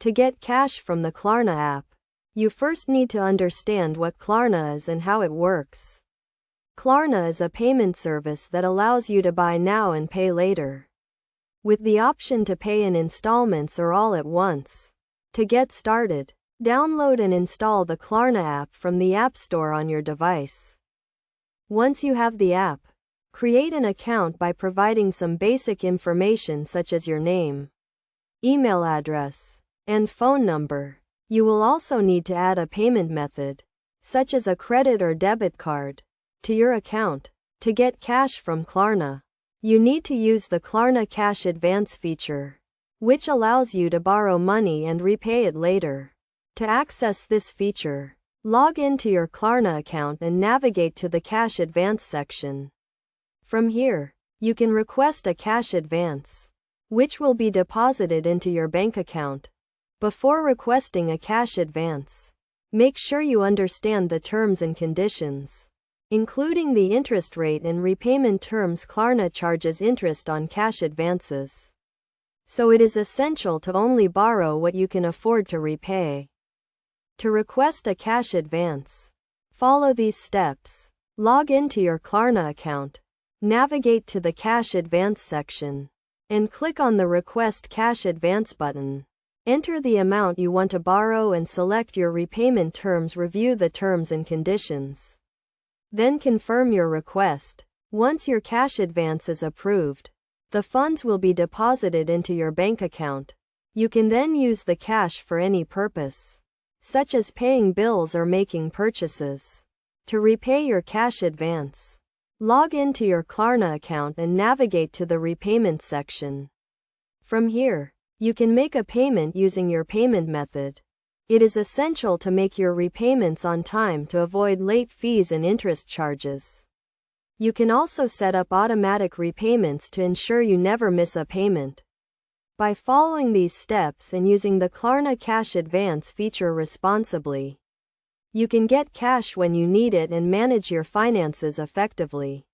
To get cash from the Klarna app, you first need to understand what Klarna is and how it works. Klarna is a payment service that allows you to buy now and pay later, with the option to pay in installments or all at once. To get started, download and install the Klarna app from the App Store on your device. Once you have the app, create an account by providing some basic information such as your name, email address, and phone number. You will also need to add a payment method, such as a credit or debit card, to your account. To get cash from Klarna, you need to use the Klarna Cash Advance feature, which allows you to borrow money and repay it later. To access this feature, log into your Klarna account and navigate to the Cash Advance section. From here, you can request a cash advance, which will be deposited into your bank account. Before requesting a cash advance, make sure you understand the terms and conditions, including the interest rate and repayment terms. Klarna charges interest on cash advances, so it is essential to only borrow what you can afford to repay. To request a cash advance, follow these steps. Log into your Klarna account, navigate to the Cash Advance section, and click on the Request Cash Advance button. Enter the amount you want to borrow and select your repayment terms. Review the terms and conditions, then confirm your request. Once your cash advance is approved, the funds will be deposited into your bank account. You can then use the cash for any purpose, such as paying bills or making purchases. To repay your cash advance, log into your Klarna account and navigate to the repayment section. From here, you can make a payment using your payment method. It is essential to make your repayments on time to avoid late fees and interest charges. You can also set up automatic repayments to ensure you never miss a payment. By following these steps and using the Klarna Cash Advance feature responsibly, you can get cash when you need it and manage your finances effectively.